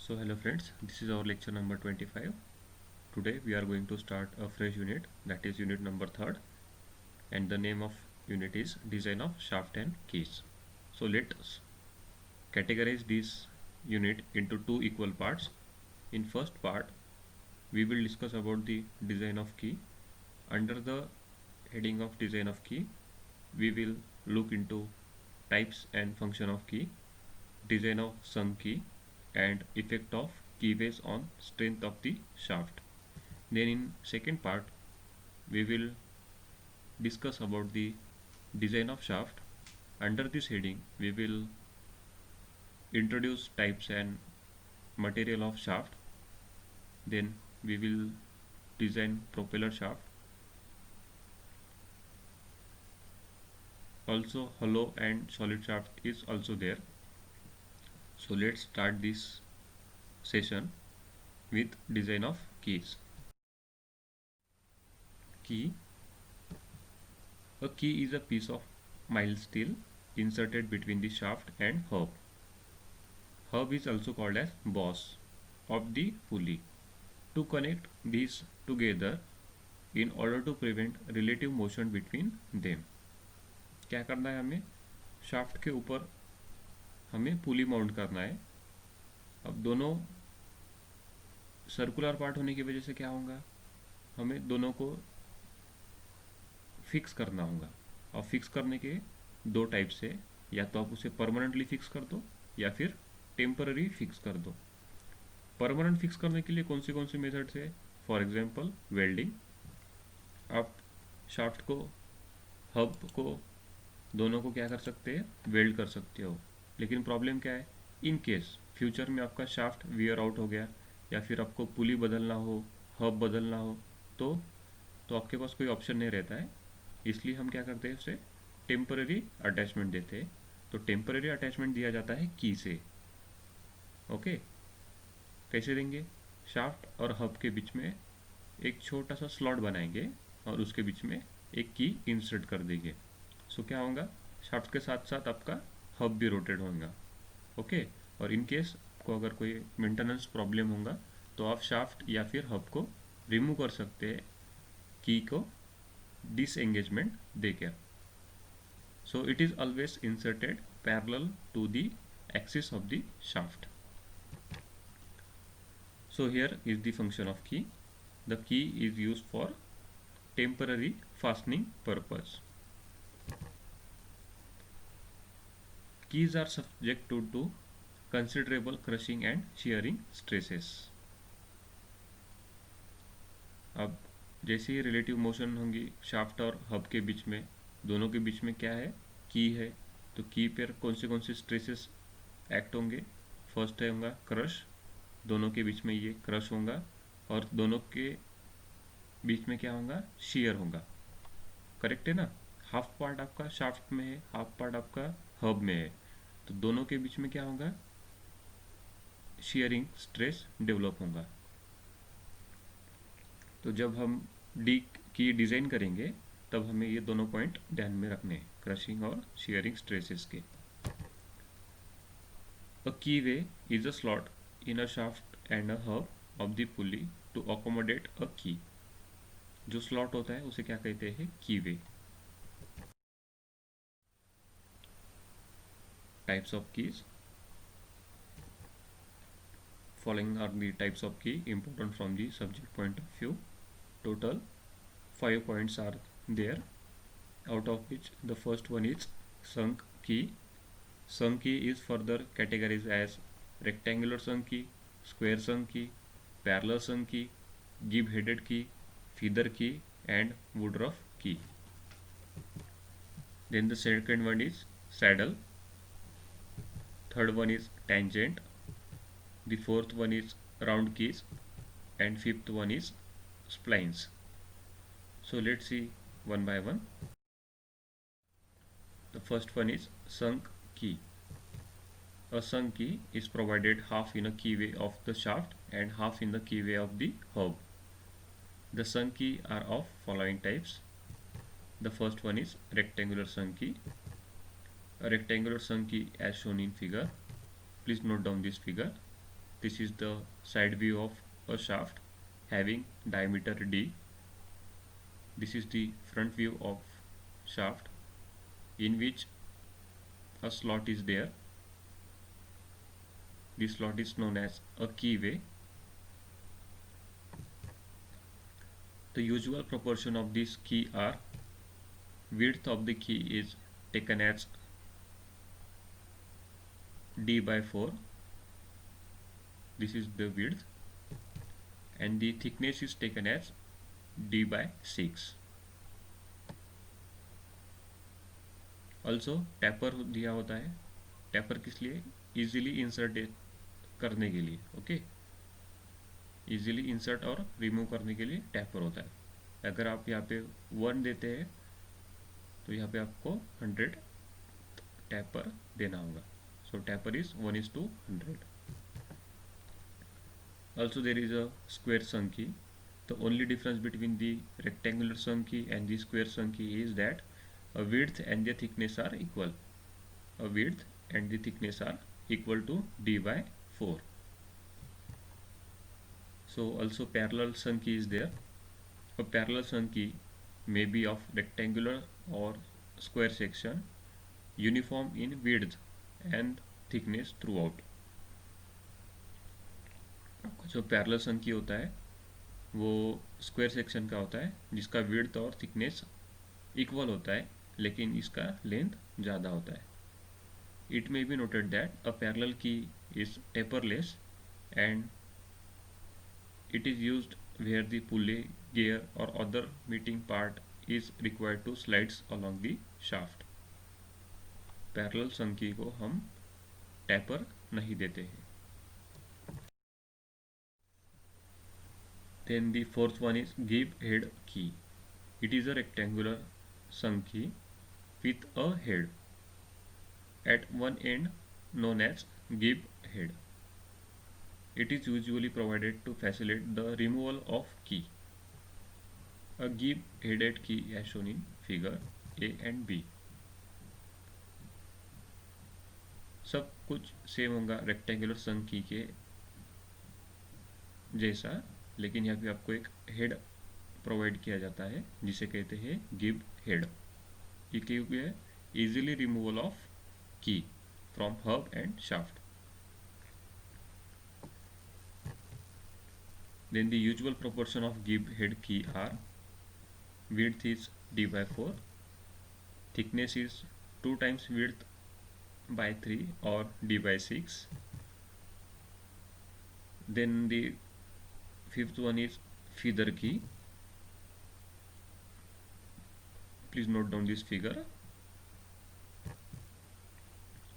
So hello friends, this is our lecture number 25. Today we are going to start a fresh unit, that is unit number 3rd, and the name of unit is design of shaft and keys. So let's categorize this unit into two equal parts. In first part we will discuss about the design of key. Under the heading of design of key we will look into types and function of key, design of sunk key, and effect of keyways on strength of the shaft. Then in second part we will discuss about the design of shaft. Under this heading we will introduce types and material of shaft. Then we will design propeller shaft. Also hollow and solid shaft is also there. So let's start this session with design of keys. Key. A key is a piece of mild steel inserted between the shaft and hub. Hub is also called as boss of the pulley. To connect these together in order to prevent relative motion between them. क्या करना है हमें? Shaft के ऊपर हमें पुली mount करना है. अब दोनों सर्कुलर पार्ट होने की वजह से क्या होगा, हमें दोनों को फिक्स करना होगा. और फिक्स करने के दो टाइप से, या तो आप उसे परमानेंटली फिक्स कर दो या फिर टेम्पररी फिक्स कर दो. परमानेंट फिक्स करने के लिए कौन सी मेथड्स है? For example welding. आप शाफ्ट को, हब को, दोनों को क्या कर सकते हैं? वेल्ड कर सकते हो. लेकिन प्रॉब्लम क्या है? इन केस फ्यूचर में आपका शाफ्ट वियर आउट हो गया या फिर आपको पुली बदलना हो, हब बदलना हो, तो आपके पास कोई ऑप्शन नहीं रहता है. इसलिए हम क्या करते हैं, उसे टेम्पररी अटैचमेंट देते हैं. तो टेम्पररी अटैचमेंट दिया जाता है की से. ओके, कैसे देंगे? शाफ्ट और हब के बीच में एक छोटा सा स्लॉट बनाएंगे और उसके बीच में एक की इंसर्ट कर देंगे. सो क्या होगा? शाफ्ट के साथ साथ आपका हब भी रोटेट होगा. ओके, और इन केस को अगर कोई मेंटेनेंस प्रॉब्लम होगा तो आप शाफ्ट या फिर हब को रिमूव कर सकते हैं की को डिसएंगेजमेंट देकर. So it is always inserted parallel to the axis of the shaft. So here is the function of key. The key is used for temporary fastening purpose. Keys are subject to considerable crushing and shearing stresses. अब जैसे ही relative motion होंगी shaft और hub के बीच में, दोनों के बीच में क्या है? की है. तो की पर कौन से स्ट्रेसेस एक्ट होंगे? फर्स्ट है होगा क्रश. दोनों के बीच में ये क्रश होगा और दोनों के बीच में क्या होगा? शेयर होगा. करेक्ट है ना? हाफ पार्ट आपका शाफ्ट में है, हाफ पार्ट आपका हब में है. तो दोनों के बीच में क्या होगा? शेयरिंग स्ट्रेस डेवलप होगा. तो जब हम डी की डिज़ाइन करेंगे तब हमें ये दोनों पॉइंट ध्यान में रखने हैं, क्रशिंग और शेयरिंग स्ट्रेसेस के. A keyway is a slot in a shaft and a hub of the pulley to accommodate a key. जो स्लॉट होता है उसे क्या कहते हैं? कीवे. Types of keys. Following are the types of key important from the subject point of view. Total 5 points are there, out of which the first one is sunk key. Sunk key is further categorized as rectangular sunk key, square sunk key, parallel sunk key, gib headed key, feather key, and woodruff key. Then the second one is saddle. Third one is tangent. The fourth one is round keys, and fifth one is splines. So let's see one by one. The first one is sunk key. A sunk key is provided half in a keyway of the shaft and half in the keyway of the hub. The sunk key are of following types. The first one is rectangular sunk key. A rectangular sunk key as shown in figure. Please note down this figure. This is the side view of a shaft having diameter d. This is the front view of shaft in which a slot is there. This slot is known as a keyway. The usual proportion of this key are: width of the key is taken as d by 4. This is the width, and the thickness is taken as d by 6. Also tapper दिया होता है. Tapper किस लिए? Easily insert करने के लिए. Okay, easily insert और remove करने के लिए टैपर होता है. अगर आप यहाँ पे 1 देते हैं तो यहाँ पे आपको 100 टैपर देना होगा. सो tapper is 1:100. Also there is a square sunk key. The only difference between the rectangular sunk key and the square sunk key is that a width and the thickness are equal. A width and the thickness are equal to d by 4. So also parallel sunk key is there. A parallel sunk key may be of rectangular or square section, uniform in width and thickness throughout. जो parallel sunk की होता है वो square section का होता है जिसका width और थिकनेस इक्वल होता है लेकिन इसका लेंथ ज़्यादा होता है. It may be noted that a parallel key is taperless and it is used where the pulley, gear और other mating part is required to slides along the shaft. Parallel sunk key को हम tapper नहीं देते हैं. Then the fourth one is give head key. It is a rectangular sunk key with a head at one end known as give head. It is usually provided to facilitate the removal of key. A give headed key as shown in figure A and B. सब कुछ same होगा rectangular संक की के जैसा, लेकिन यहाँ पे आपको एक हेड प्रोवाइड किया जाता है जिसे कहते हैं गिव हेड. ये क्योंकि है easily removal of key from hub and shaft. Then the usual proportion of गिव head key are: width is d by 4, thickness is 2 times width by 3 or d by 6. Then the fifth one is feather key. Please note down this figure.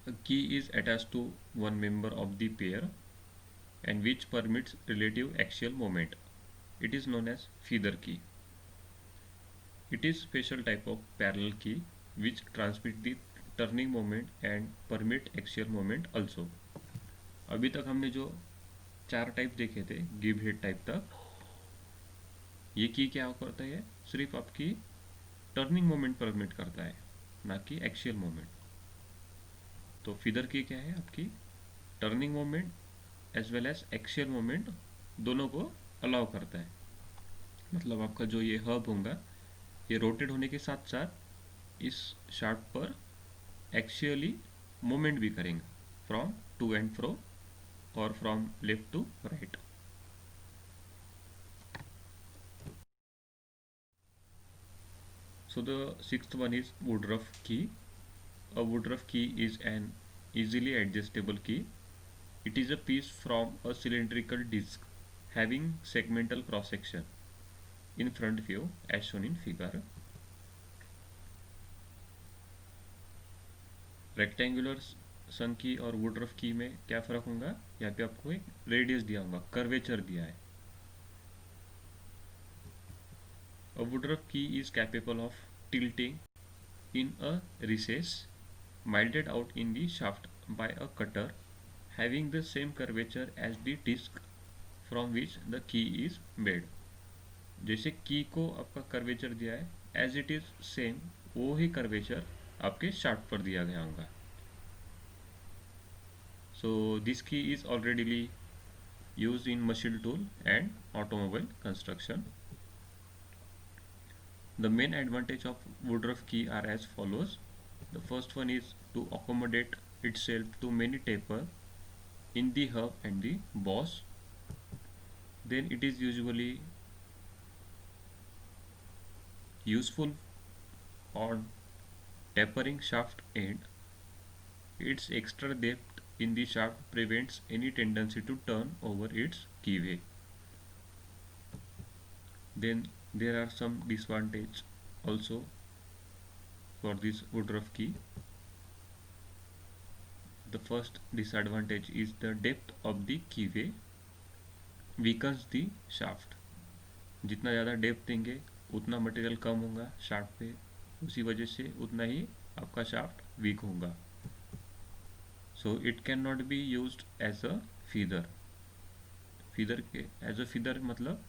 A key is attached to one member of the pair and which permits relative axial moment. It is known as feather key. It is special type of parallel key which transmit the turning moment and permit axial moment also. अभी तक हमने जो 4 type देखे थे give head type तक, ये की क्या करता है? सिर्फ आपकी टर्निंग मोमेंट परमिट करता है, ना कि एक्सियल मोमेंट. तो फीदर की क्या है? आपकी turning moment as well as axial moment दोनों को अलाउ करता है. मतलब आपका जो ये हब होगा ये रोटेट होने के साथ साथ इस शाफ्ट पर एक्सियली मोमेंट भी करेंगे from to and fro or from left to right. So the sixth one is Woodruff key. A Woodruff key is an easily adjustable key. It is a piece from a cylindrical disc having segmental cross section in front view as shown in figure. Rectangular संक की और Woodruff की में क्या फ़र्क होगा? यहाँ पे आपको एक रेडियस दिया होगा, कर्वेचर दिया है. A woodruff key is capable of tilting in a recess milded out in the shaft by a cutter having the same curvature as the disc from which the key is made. जैसे की को आपका curvature दिया है as it is same वो ही curvature आपके shaft पर दिया गया होगा. So this key is already used in machine tool and automobile construction. The main advantage of Woodruff key are as follows. The first one is to accommodate itself to many taper in the hub and the boss. Then it is usually useful on tapering shaft end. Its extra depth in the shaft prevents any tendency to turn over its keyway. Then there are some disadvantages also for this Woodruff key. The first disadvantage is the depth of the keyway weakens the shaft. जितना ज़्यादा depth देंगे उतना material कम होगा shaft पे, उसी वजह से उतना ही आपका शाफ्ट वीक होगा. So it can not be used as a feather. Feather के एज अ फीदर मतलब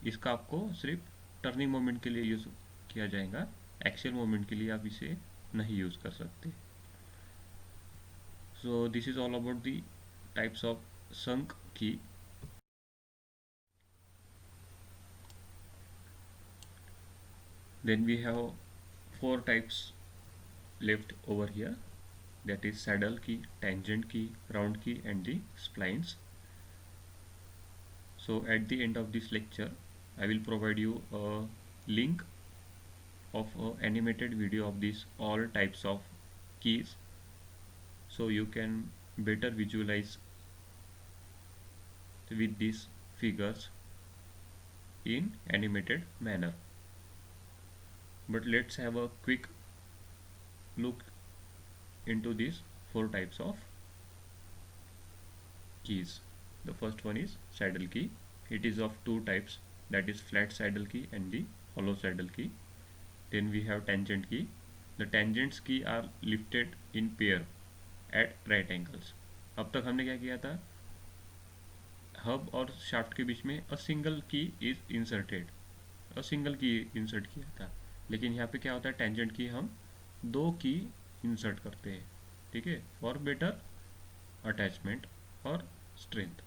इसका आपको सिर्फ टर्निंग मोमेंट के लिए यूज़ किया जाएगा, एक्शियल मोमेंट के लिए आप इसे नहीं यूज़ कर सकते. So this is all about the types of sunk key. Then we have four types left over here, that is saddle key, tangent key, round key and the splines. So at the end of this lecture I will provide you a link of a animated video of these all types of keys, so you can better visualize with these figures in animated manner. But let's have a quick look into these four types of keys. The first one is saddle key. It is of two types, that is flat saddle key and the hollow saddle key. Then we have tangent key. The tangents key are lifted in pair at right angles. अब तक हमने क्या किया था, hub और shaft के बीच में a single की इज इंसर्टेड, अ सिंगल की इंसर्ट किया था. लेकिन यहाँ पे क्या होता है, टेंजेंट की हम दो की इंसर्ट करते हैं, ठीक है, फॉर बेटर अटैचमेंट और strength.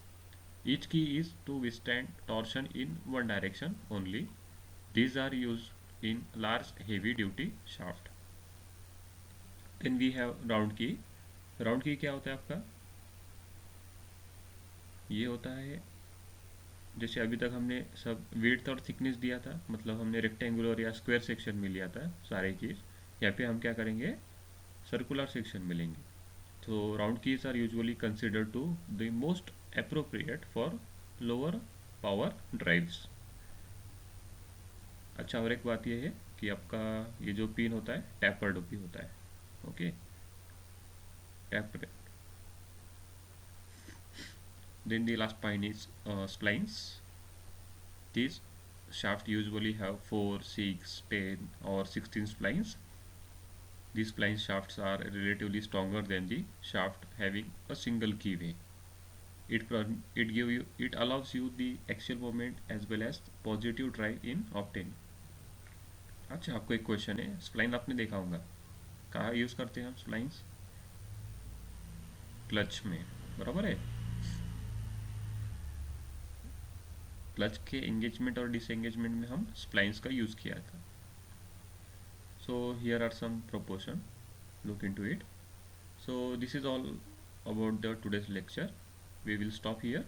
Each key is to withstand torsion in one direction only. These are use in large heavy duty shaft. Then we have round key. Round key क्या होता है आपका, ये होता है जैसे अभी तक हमने सब विड्थ और थिकनेस दिया था, मतलब हमने रेक्टेंगुलर या स्क्वायर सेक्शन में लिया था सारे कीज. यहाँ पे हम क्या करेंगे, सर्कुलर सेक्शन में लेंगे. तो round keys are usually consider to the most appropriate for lower power drives. अच्छा, और एक बात यह है कि आपका ये जो पिन होता है टैपर्ड भी होता है. Okay, tapered. Then the last point is splines. These shafts usually have 4, 6, 10 or 16 splines. These spline shafts are relatively stronger than the shaft having a single keyway. It allows you the axial moment as well as positive drive in obtaining. अच्छा, आपको एक question है, spline आपने देखा होगा, कहाँ use करते हैं हम स्प्लाइंस, क्लच में, बराबर है. क्लच के एंगेजमेंट और डिसएंगेजमेंट में हम स्प्लाइंस का यूज़ किया था. So here are some proportion, look into it. So this is all about the today's lecture. We will stop here.